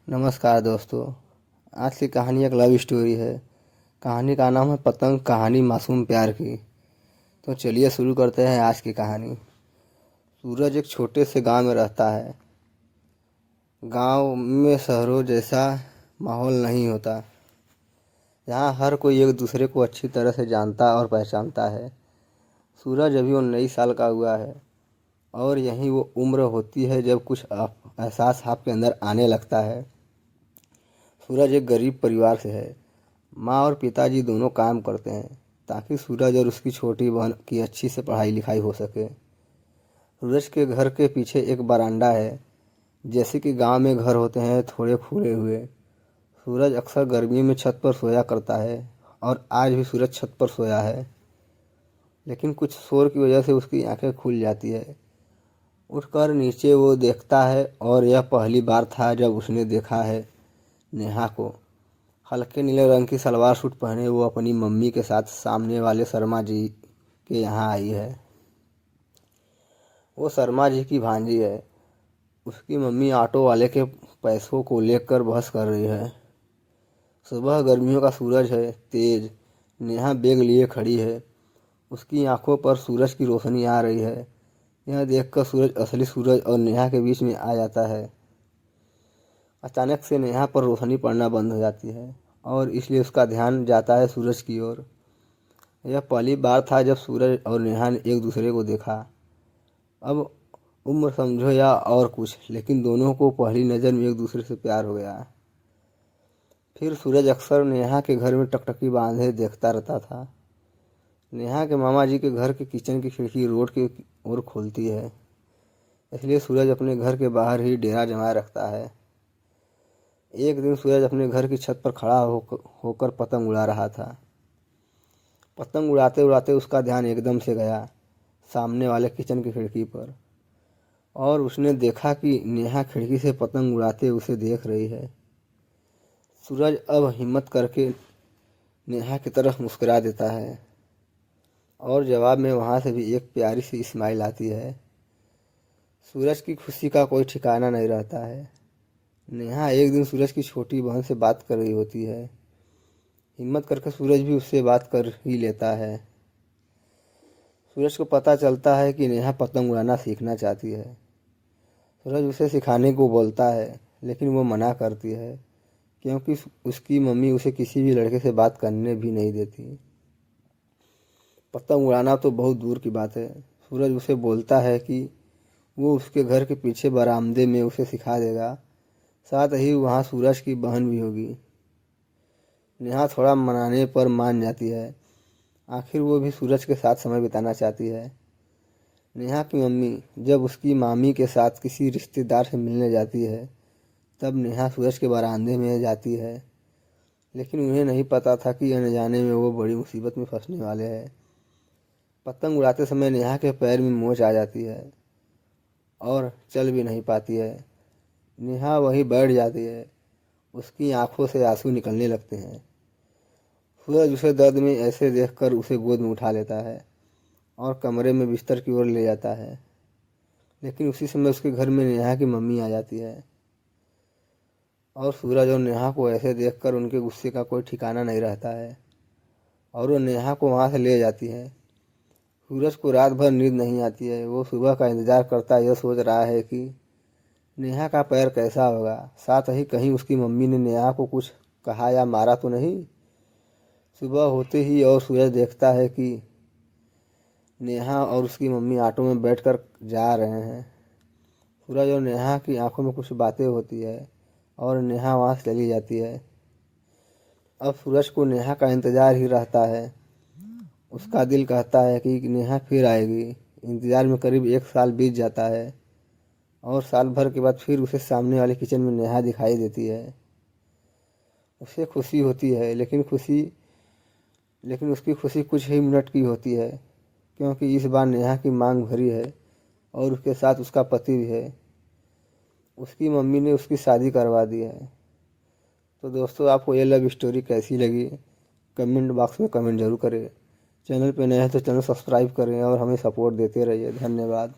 नमस्कार दोस्तों। आज की कहानी एक लव स्टोरी है। कहानी का नाम है पतंग, कहानी मासूम प्यार की। तो चलिए शुरू करते हैं आज की कहानी। सूरज एक छोटे से गांव में रहता है। गांव में शहरों जैसा माहौल नहीं होता। यहाँ हर कोई एक दूसरे को अच्छी तरह से जानता और पहचानता है। सूरज अभी 19 साल का हुआ है और यही वो उम्र होती है जब कुछ एहसास आपके अंदर आने लगता है। सूरज एक गरीब परिवार से है। माँ और पिताजी दोनों काम करते हैं ताकि सूरज और उसकी छोटी बहन की अच्छी से पढ़ाई लिखाई हो सके। सूरज के घर के पीछे एक बरामदा है। जैसे कि गांव में घर होते हैं, थोड़े फूले हुए। सूरज अक्सर गर्मी में छत पर सोया करता है और आज भी सूरज छत पर सोया है। लेकिन कुछ शोर की वजह से उसकी आंखें खुल जाती है। उठकर नीचे वो देखता है और यह पहली बार था जब उसने देखा है नेहा को। हल्के नीले रंग की सलवार सूट पहने वो अपनी मम्मी के साथ सामने वाले शर्मा जी के यहाँ आई है। वो शर्मा जी की भांजी है। उसकी मम्मी ऑटो वाले के पैसों को लेकर बहस कर रही है। सुबह गर्मियों का सूरज है तेज। नेहा बैग लिए खड़ी है। उसकी आंखों पर सूरज की रोशनी आ रही है। यह देखकर सूरज, असली सूरज और नेहा के बीच में आ जाता है। अचानक से नेहा पर रोशनी पड़ना बंद हो जाती है और इसलिए उसका ध्यान जाता है सूरज की ओर। यह पहली बार था जब सूरज और नेहा ने एक दूसरे को देखा। अब उम्र समझो या और कुछ, लेकिन दोनों को पहली नज़र में एक दूसरे से प्यार हो गया। फिर सूरज अक्सर नेहा के घर में टकटकी बांधे देखता रहता था। नेहा के मामा जी के घर के किचन की खिड़की रोड की ओर खुलती है, इसलिए सूरज अपने घर के बाहर ही डेरा जमाए रखता है। एक दिन सूरज अपने घर की छत पर खड़ा होकर पतंग उड़ा रहा था। पतंग उड़ाते उड़ाते उसका ध्यान एकदम से गया सामने वाले किचन की खिड़की पर और उसने देखा कि नेहा खिड़की से पतंग उड़ाते उसे देख रही है। सूरज अब हिम्मत करके नेहा की तरफ मुस्कुरा देता है और जवाब में वहाँ से भी एक प्यारी सी स्माइल आती है। सूरज की खुशी का कोई ठिकाना नहीं रहता है। नेहा एक दिन सूरज की छोटी बहन से बात कर रही होती है। हिम्मत करके सूरज भी उससे बात कर ही लेता है। सूरज को पता चलता है कि नेहा पतंग उड़ाना सीखना चाहती है। सूरज उसे सिखाने को बोलता है, लेकिन वो मना करती है क्योंकि उसकी मम्मी उसे किसी भी लड़के से बात करने भी नहीं देती। पतंग उड़ाना तो बहुत दूर की बात है। सूरज उसे बोलता है कि वो उसके घर के पीछे बरामदे में उसे सिखा देगा। साथ ही वहाँ सूरज की बहन भी होगी। नेहा थोड़ा मनाने पर मान जाती है। आखिर वो भी सूरज के साथ समय बिताना चाहती है। नेहा की मम्मी जब उसकी मामी के साथ किसी रिश्तेदार से मिलने जाती है, तब नेहा सूरज के बरामदे में जाती है। लेकिन उन्हें नहीं पता था कि अनजाने में वो बड़ी मुसीबत में फंसने वाले हैं। पतंग उड़ाते समय नेहा के पैर में मोच आ जाती है और चल भी नहीं पाती है। नेहा वहीं बैठ जाती है। उसकी आंखों से आंसू निकलने लगते हैं। सूरज उसे दर्द में ऐसे देखकर उसे गोद में उठा लेता है और कमरे में बिस्तर की ओर ले जाता है। लेकिन उसी समय उसके घर में नेहा की मम्मी आ जाती है और सूरज और नेहा को ऐसे देखकर उनके गुस्से का कोई ठिकाना नहीं रहता है और वो नेहा को वहाँ से ले जाती है। सूरज को रात भर नींद नहीं आती है। वो सुबह का इंतज़ार करता यह सोच रहा है कि नेहा का पैर कैसा होगा, साथ ही कहीं उसकी मम्मी ने नेहा को कुछ कहा या मारा तो नहीं। सुबह होते ही और सूरज देखता है कि नेहा और उसकी मम्मी ऑटो में बैठकर जा रहे हैं। सूरज और नेहा की आंखों में कुछ बातें होती है और नेहा वहाँ से चली जाती है। अब सूरज को नेहा का इंतज़ार ही रहता है। उसका दिल कहता है कि नेहा फिर आएगी। इंतज़ार में करीब 1 साल बीत जाता है और साल भर के बाद फिर उसे सामने वाले किचन में नेहा दिखाई देती है। उसे खुशी होती है, लेकिन उसकी खुशी कुछ ही मिनट की होती है, क्योंकि इस बार नेहा की मांग भरी है और उसके साथ उसका पति भी है। उसकी मम्मी ने उसकी शादी करवा दी है। तो दोस्तों, आपको ये लव स्टोरी कैसी लगी कमेंट बॉक्स में कमेंट जरूर करें। चैनल पे नए हैं तो चैनल सब्सक्राइब करें और हमें सपोर्ट देते रहिए। धन्यवाद।